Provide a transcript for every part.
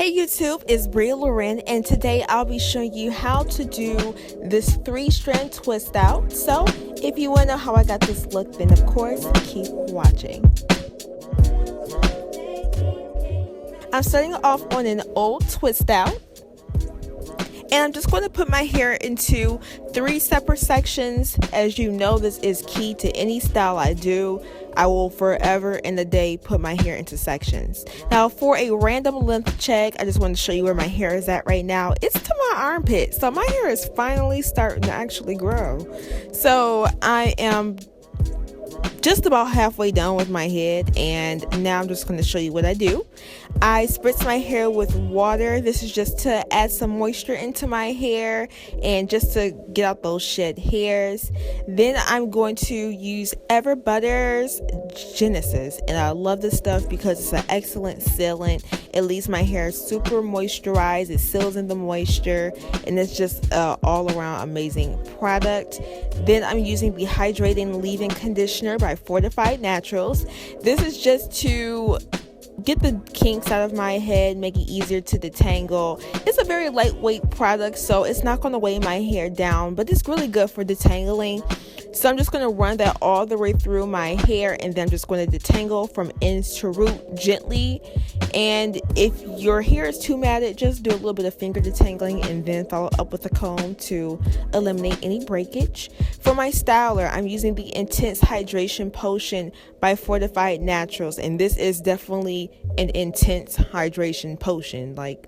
Hey YouTube, it's Bria Larine, and today I'll be showing you how to do this 3-strand twist out. So if you want to know how I got this look, then of course keep watching. I'm starting off on an old twist out, and I'm just going to put my hair into 3 separate sections. As you know, this is key to any style I do. I will forever in a day put my hair into sections. Now for a random length check, I just want to show you where my hair is at right now. It's to my armpit, so my hair is finally starting to actually grow. So I am just about halfway done with my head, and now I'm just going to show you what I do. I spritz my hair with water. This is just to add some moisture into my hair and just to get out those shed hairs. Then I'm going to use Everbutter's Genesis, and I love this stuff because it's an excellent sealant. It leaves my hair super moisturized. It seals in the moisture, and it's just all around amazing product. Then I'm using the Hydrating leave-in conditioner by Fortify'd Naturals. This is just to get the kinks out of my head, make it easier to detangle. It's a very lightweight product, so it's not going to weigh my hair down, but it's really good for detangling. So I'm just going to run that all the way through my hair, and then I'm just going to detangle from ends to root gently. And if your hair is too matted, just do a little bit of finger detangling and then follow up with a comb to eliminate any breakage. For my styler, I'm using the Intense Hydration Potion by Fortify'd Naturals, and this is definitely an intense hydration potion. Like,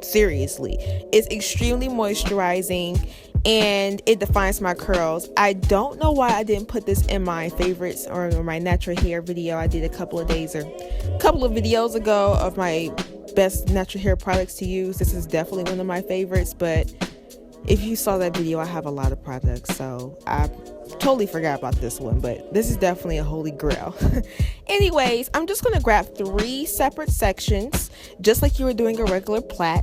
seriously, it's extremely moisturizing and it defines my curls. I don't know why I didn't put this in my favorites or my natural hair video I did a couple of videos ago of my best natural hair products to use. This is definitely one of my favorites, but if you saw that video, I have a lot of products, so I totally forgot about this one, but this is definitely a holy grail. Anyways, I'm just going to grab 3 separate sections, just like you were doing a regular plait,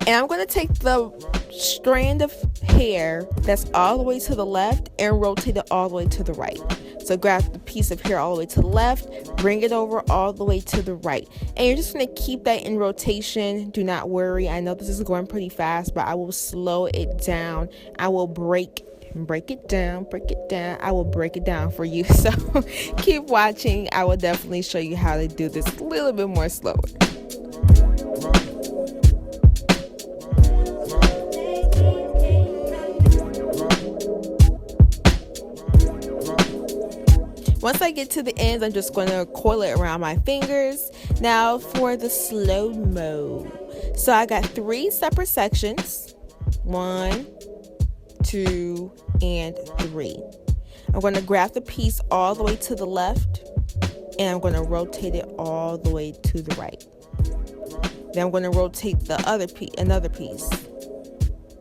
and I'm going to take the strand of hair that's all the way to the left and rotate it all the way to the right. So grab the piece of hair all the way to the left, bring it over all the way to the right, and you're just going to keep that in rotation. Do not worry, I know this is going pretty fast, but I will slow it down. I will break it down. I will break it down for you, so keep watching. I will definitely show you how to do this a little bit more slower. Once I get to the ends, I'm just going to coil it around my fingers. Now for the slow-mo. So I got 3 separate sections. 1, 2, and 3. I'm going to grab the piece all the way to the left, and I'm going to rotate it all the way to the right. Then I'm going to rotate the another piece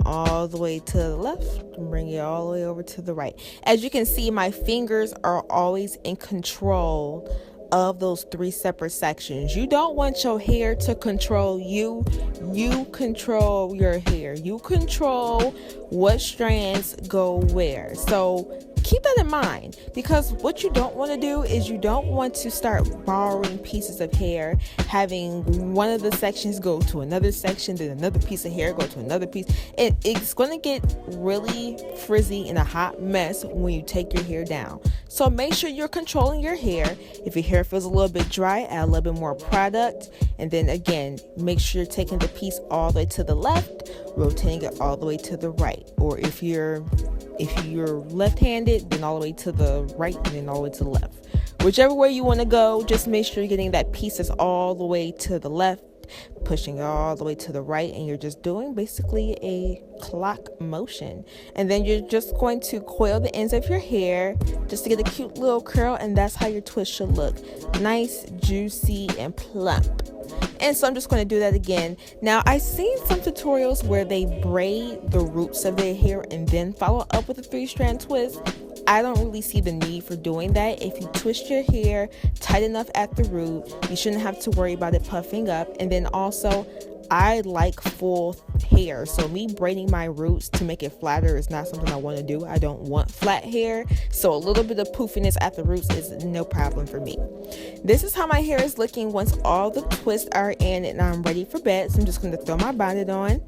all the way to the left and bring it all the way over to the right. As you can see, my fingers are always in control of those 3 separate sections. You don't want your hair to control you. You control your hair. You control what strands go where. So keep that in mind, because what you don't want to do is you don't want to start borrowing pieces of hair, having one of the sections go to another section, then another piece of hair go to another piece. It's going to get really frizzy and a hot mess when you take your hair down. So make sure you're controlling your hair. If your hair feels a little bit dry, add a little bit more product, and then again, make sure you're taking the piece all the way to the left, rotating it all the way to the right. Or if you're left-handed, then all the way to the right, and then all the way to the left. Whichever way you want to go, just make sure you're getting that piece is all the way to the left, pushing it all the way to the right, and you're just doing basically a clock motion. And then you're just going to coil the ends of your hair just to get a cute little curl, and that's how your twist should look. Nice, juicy, and plump. And so I'm just going to do that again. Now, I've seen some tutorials where they braid the roots of their hair and then follow up with a 3-strand twist. I don't really see the need for doing that. If you twist your hair tight enough at the root, you shouldn't have to worry about it puffing up. And then also, I like full hair, so me braiding my roots to make it flatter is not something I want to do. I don't want flat hair, so a little bit of poofiness at the roots is no problem for me. This is how my hair is looking once all the twists are in and I'm ready for bed. So I'm just going to throw my bonnet on.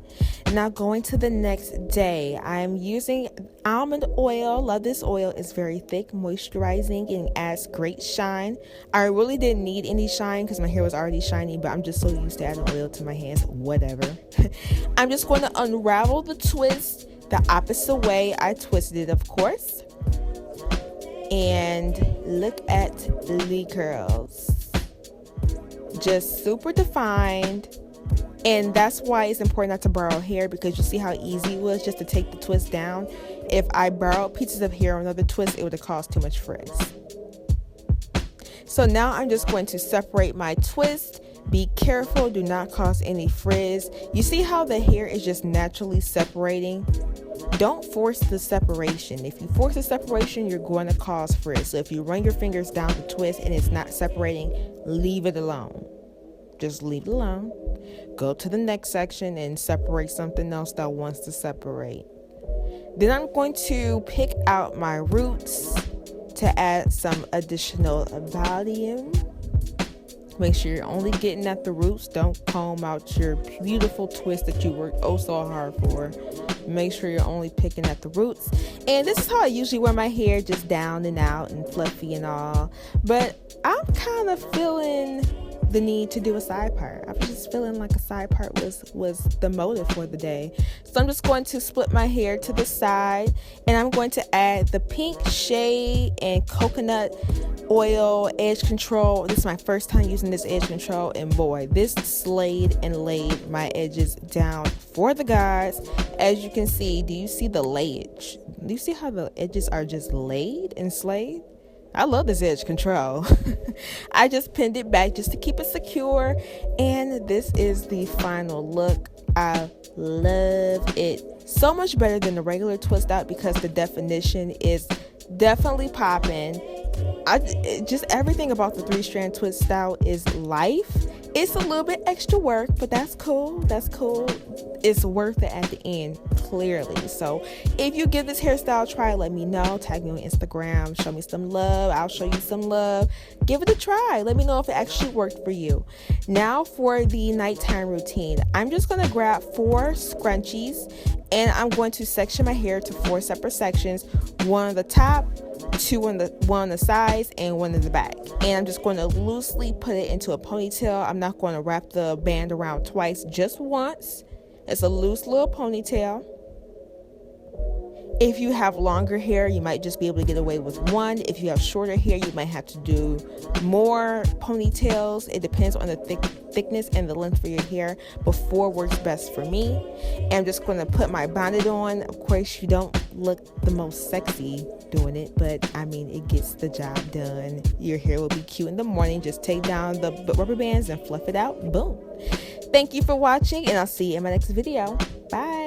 Now going to the next day, I'm using almond oil. Love this oil. It's very thick, moisturizing, and adds great shine. I really didn't need any shine because my hair was already shiny, but I'm just so used to adding oil to my hands. Whatever. I'm just going to unravel the twist the opposite way I twisted it, of course. And look at the curls. Just super defined. And that's why it's important not to borrow hair, because you see how easy it was just to take the twist down. If I borrowed pieces of hair on another twist, it would have caused too much frizz. So now I'm just going to separate my twist. Be careful, do not cause any frizz. You see how the hair is just naturally separating? Don't force the separation. If you force the separation, you're going to cause frizz. So if you run your fingers down the twist and it's not separating, leave it alone. Just leave it alone. Go to the next section and separate something else that wants to separate. Then I'm going to pick out my roots to add some additional volume. Make sure you're only getting at the roots. Don't comb out your beautiful twist that you worked oh so hard for. Make sure you're only picking at the roots. And this is how I usually wear my hair, just down and out and fluffy and all. But I'm kind of feeling the need to do a side part. I was just feeling like a side part was the motive for the day. So I'm just going to split my hair to the side, and I'm going to add the pink shade and coconut oil edge control. This is my first time using this edge control, and boy, this slayed and laid my edges down for the guys. As you can see, do you see the layage? Do you see how the edges are just laid and slayed? I love this edge control. I just pinned it back just to keep it secure, and this is the final look. I love it. So much better than the regular twist out because the definition is definitely popping. Just everything about the 3-strand twist out is life. It's a little bit extra work, but that's cool. That's cool. It's worth it at the end, clearly. So if you give this hairstyle a try, let me know. Tag me on Instagram. Show me some love. I'll show you some love. Give it a try. Let me know if it actually worked for you. Now for the nighttime routine. I'm just going to grab 4 scrunchies, and I'm going to section my hair to 4 separate sections. One on the top, one on the sides, and one in the back. And I'm just going to loosely put it into a ponytail. I'm not going to wrap the band around twice, just once. It's a loose little ponytail. If you have longer hair, you might just be able to get away with one. If you have shorter hair, you might have to do more ponytails. It depends on the thickness and the length for your hair, but 4 works best for me. And I'm just going to put my bonnet on. Of course, you don't look the most sexy doing it, but I mean, it gets the job done. Your hair will be cute in the morning. Just take down the rubber bands and fluff it out. Boom. Thank you for watching, and I'll see you in my next video. Bye.